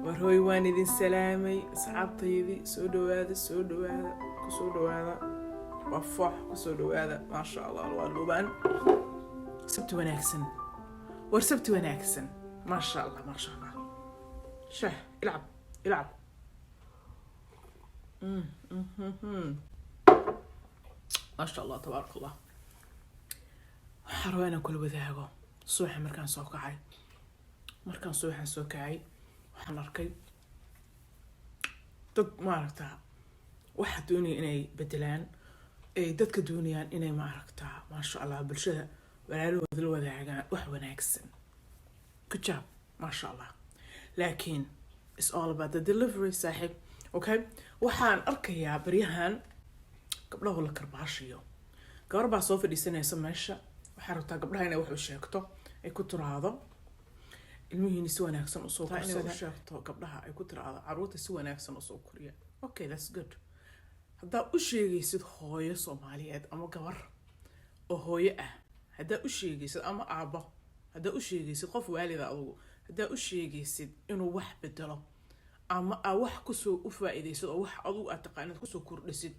warhooy waan idin salaamay asxaabtaydii soo dhawaada kusoo dhawaada waa foox kusoo dhawaada maasha allah waa lubaan sabti wanaagsan maasha allah shah ilcab maasha allah tabaaraka allah waxaan rabaa inaan kula wadaago subaxa markaan soo kacay waxaan arkay dad maaragtaa waxa doonaya inay bedelaan ay dadka doonayaan inay maaragtaa maasha allah bulshada walaalahooda la wadaagaan wax wanaagsan good job maasha allah laakiin it's all about the delivery saaxiib okay waxaan arkayaa baryahan gabdhaha la karbaashiyo gabar baa soo fadhiisanaysa meesha waxaa rabtaa gabdhaha inay wax u sheegto ay ku tiraahdo ilmihiina si wanaagsan u soo korsada inay u sheegto gabdhaha ay ku tiraahdo caruurta si wanaagsan u soo koriya okay that's good haddaa u sheegaysid hooyo Soomaaliyeed ama gabar oo hooyo ah haddaa u sheegaysid ama aabo haddaa u sheegaysid qof waalida adigu haddaa u sheegaysid inuu wax bedelo ama wax kusoo u faa'iideysid oo wax adigu aad taqaanid kusoo kordhisid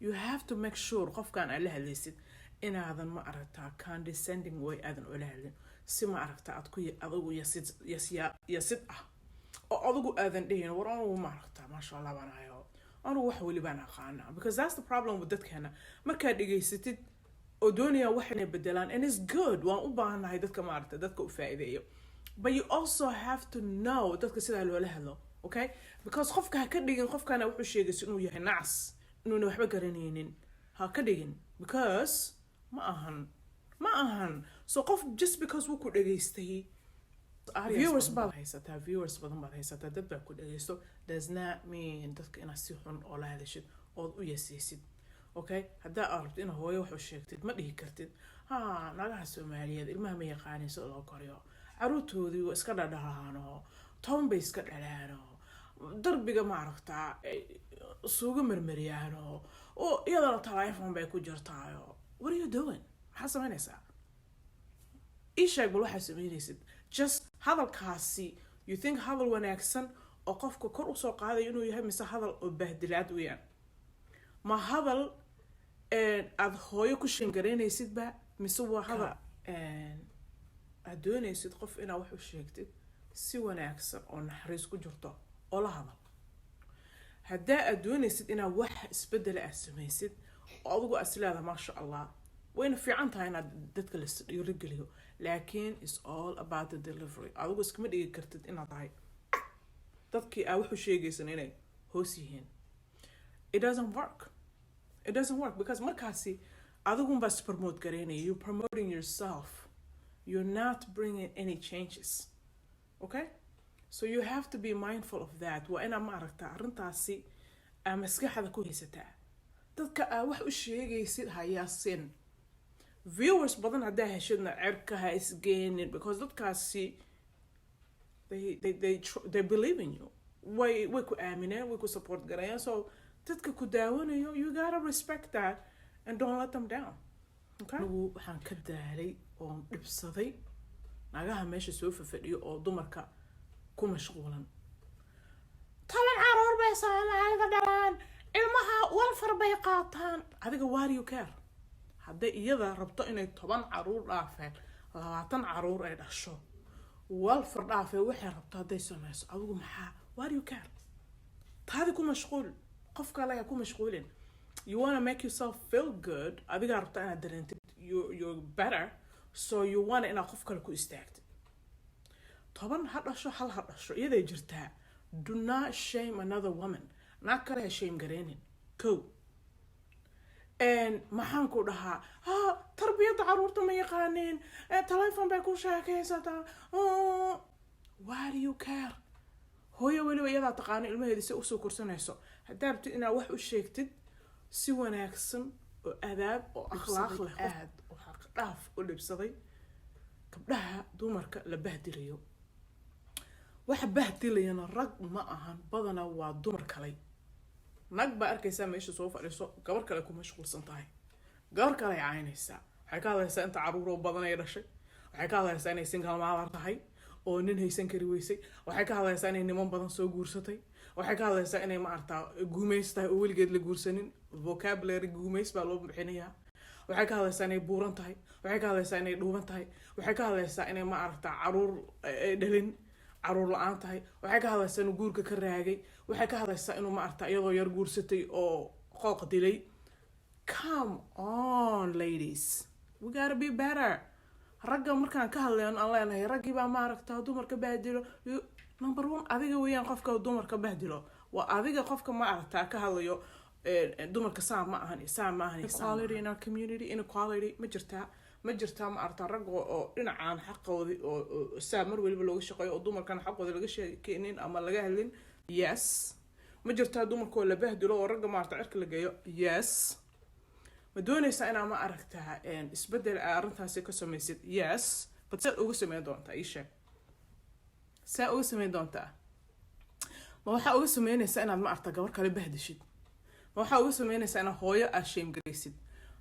you have to make sure qofkan aad la hadlaysid inaadan ma aragtaa condescending way aadan ula hadlin si ma aragtaa aad ku adigu yasid ah oo adigu aadan dhihin war anigu ma aragtaa maasha allah baan hayo anigu wax weli baan aqaanaa because that's the problem with dadkeena markaad dhegaysatid oo doonaya wax inay bedelaan and it's good waan u baahanahay dadka ma aragtaa dadka u faa'iideeyo but you also have to know dadka sidaa loola hadlo okay because qofka ha ka dhigin qofkana wuxuu sheegaysa inuu yahay nacas inuuna waxba garanaynin ha ka dhigin because ma ahan so qof just because wuu ku dhageystay viewers badan baad haysataa dad baa ku dhageysto does not mean dadka inaad si xun oo la hadashid ood u yasaysid okay haddaa aad rabto inaad hooyo wax u sheegtid ma dhihi kartid nagaha Soomaaliyeed ilmaha ma yaqaanin sida loo koriyo caruurtoodii waa iska dhadhalaano toban bay iska dhalaano darbiga ma aragtaa suuga marmariyaano oo iyadana telephone bay ku jirtaayo what are you doing maxaa samaynaysaa ishaag bal waxaa samaynaysid just hadalkaasi you think hadal wanaagsan oo qofka kor u soo qaadayo inuu yahay mise hadal oo bahdilaad weeyaan ma hadal aad hooyo ku shangareynaysidba mise waa hadal aad doonaysid qof inaad wax u sheegtid si wanaagsan oo naxariis ku jirto oo la hadal haddaa aad doonaysid inaad wax isbedela aad samaysid oo adigu aslaada maasha allah wayna fiican tahay inaad dadka la dhiirigeliyo laakiin it's all about the delivery adigu iskama dhigi kartid inaad tahay dadkii aad wax u sheegaysan inay hoos yihiin it doesn't work because markaasi adigunbaa ispromote garaynaya you're promoting yourself you're not bringing any changes okay so you have to be mindful of that waa inaad ma aragtaa arrintaasi aa maskaxda ku haysataa dadka aa wax u sheegaysid hayaasin viewers badan haddaa heshidna cerka ha isgeenin because dadkaasi they believe in you way ku aamineen way ku support garayaan so dadka ku daawanayo you gotta respect that and don't let them down okay waxaan ka daalay oo dhibsaday nagaha meesha soo fadhiyo oo dumarka ku mashquulan taban caruur bay Soomaalida dhalaan ilmaha walfar bay qaataan adiga why do you care hadday iyada rabto inay 10 caruur dhaafeen 20 caruur ay dhasho walfar dhaafay waxay rabto hadday samayso adigu maxaa why do you care taadi ku mashquul qofka la ku mashquulin you want to make yourself feel good adiga rabto inaad dareentid you're better so you want inaad qof kale ku istaagtid 10 ha dhasho hal ha dhasho iyaday jirtaa do not shame another woman naa kale shame gareenin maxaan ku dhahaa tarbiyada caruurta ma yaqaaneen telephone bay ku sheekaysataa why do you care hooyo weliba iyadaa taqaano ilmaheeda si usoo korsanayso haddaa rabtid inaad wax u sheegtid si wanaagsan oo adaab oo akhlaaq leh aad oo xaq dhaaf u dhibsaday gabdhaha dumarka la bahdilayo waxa bahdilayana rag ma ahan badana waa dumar kale nag baa arkaysaa meesha soo fadhiso gabar kale ku mashquulsan tahay gabar kale ay caynaysaa waxay ka hadlaysaa inta caruur badan ay dhashay waxay ka hadlaysaa inay single mother tahay oo nin haysan kari weysay, waxay ka hadlaysaa inay niman badan soo guursatay, waxay ka hadlaysaa inay maaragtaa guumays tahay oo weligeed la guursanin, vocabulary guumays baa loo bixinayaa, waxay ka hadlaysaa inay buuran tahay, waxay ka hadlaysaa inay dhuuban tahay, waxay ka hadlaysaa inay maaragtaa caruur dhalin, caruur la-aan tahay, waxay ka hadlaysaa inuu guurka ka raagay, waxay ka hadlaysaa inuu maaragtaa iyadoo yar guursatay oo qooq dilay. Come on ladies, we gotta be better. ragga markaan ka hadlayno aan leenahay raggii baa maaragtaa dumarka bahdilo. Number one, adiga weeyaan qofka dumarka bahdilo, waa adiga qofka maaragtaa ka hadlayo dumarka saa ma ahan. Equality in our community, inequality ma jirtaa maaragtaa rag oo dhinacaan xaqoodii oo saa mar waliba looga shaqeeyo oo dumarkana xaqooda laga sheekeynin ama laga hadlin. Yes. ma jirtaa dumarkoo la bahdilo oo ragga maaragtaa cirka la geeyo. Yes. ma doonaysaa inaa ma aragtaa isbedel arrintaasi ka samaysid. Yes. but saad uga sameyn doontaa ii sheeg. saa uga sameyn doontaa. ma waxaa uga sameynaysaa inaad ma aragtaa gabar kale bahdishid. ma waxaa uga sameynaysaa inaad hooyo aad shame garaysid.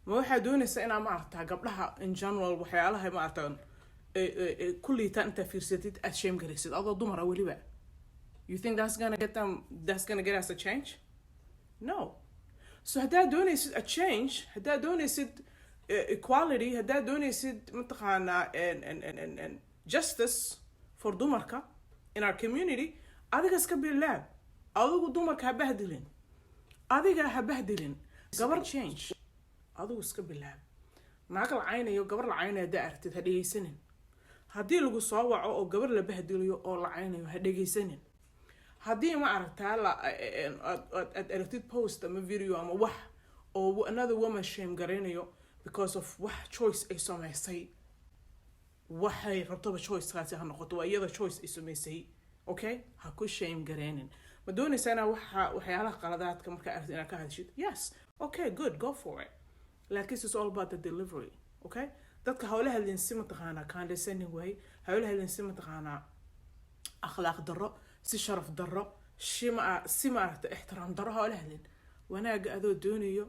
ma waxaa doonaysaa inaad ma aragtaa gabdhaha in general waxyaalaha ma aragtaa kulliitaan intaa fiirsatid aad shame garaysid adoo dumara weliba. You think that's gonna get us a change? No. So haddaad doonaysid a change, haddaad doonaysid equality, haddaad doonaysid mataqaanaa justice for dumarka in our community, adiga iska bilaab. adigu dumarka ha bahdilin. adiga ha bahdilin. gabar change. adigu iska bilaab. naag lacaynayo gabar lacaynayo haddaa aragtid ha dhegaysanin. haddii lagu soo waco oo gabar la bahdilayo oo lacaynayo ha dhegaysanin. haddii ma aragtaa aad aragtid post ama video ama wax oo another woman shame garaynayo because of wax choice ay samaysay, waxay rabtaba choicekaasi ha noqoto, waa iyada choice ay samaysay. Okay, ha ku shame garaynin. ma doonaysaa inaa waxyaalaha qaladaadka markaa aragtid inaad ka hadashid. Yes. Okay, good, go for it. Like it's all about the delivery. Okay, dadka hawla hadlin si mataqaanaa condescending way, hawla hadlin si mataqaanaa akhlaaq darro, si sharaf darro, si maaragta ixtiraam darro hawla hadlin. wanaaga adoo doonayo,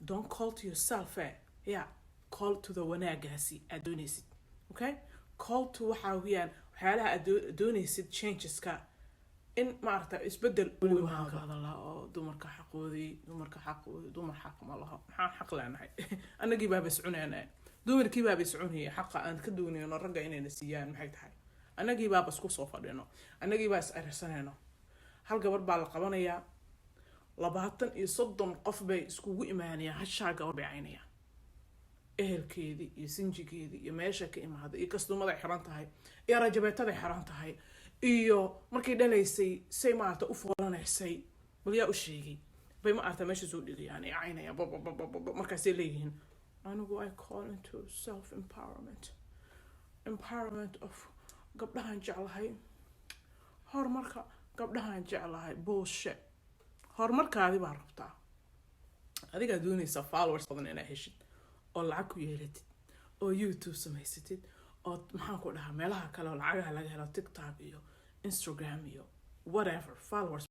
don't call to yourself. Yeah, call to the wanaagaasi aad doonaysid. Okay, call to waxaa weeyaan waxyaalaha aad doonaysid changeska in maaragta isbedel waxaan ka hadalaa oo dumarka xaqoodii dumar xaq ma laha. maxaan xaq leenahay? annagii baaba iscunaynaa. dumarkii baaba iscunaya xaqa aan ka doonayno ragga inayna siiyaan maxay tahay? annagii baaba isku soo fadhino, annagii baa is arsanayno. hal gabar baa la qabanayaa 20 iyo 30 qof bay iskugu imaanayaan hashaa gabar bay caynayaan. ehelkeedii iyo sinjigeedii iyo meesha ka imaada iyo kastumada xiran tahay iyo rajabeetada xiran tahay iyo markay dhalaysay say maarta u foolanaysay bal yaa u sheegay bay maarta meesha soo dhigayaan ay caynayaan markaasay leeyihiin anigu I call into self empowerment of gabdhahan jeclahay, horumarka gabdhahan jeclahay. bullshit. horumarkaadi baa rabtaa. adigaa doonaysaa followers badan inaa heshid oo lacag ku yeelatid oo YouTube samaysatid oo maxaan ku dhahaa meelaha kale oo lacagaha laga helo TikTok iyo Instagram iyo whatever followers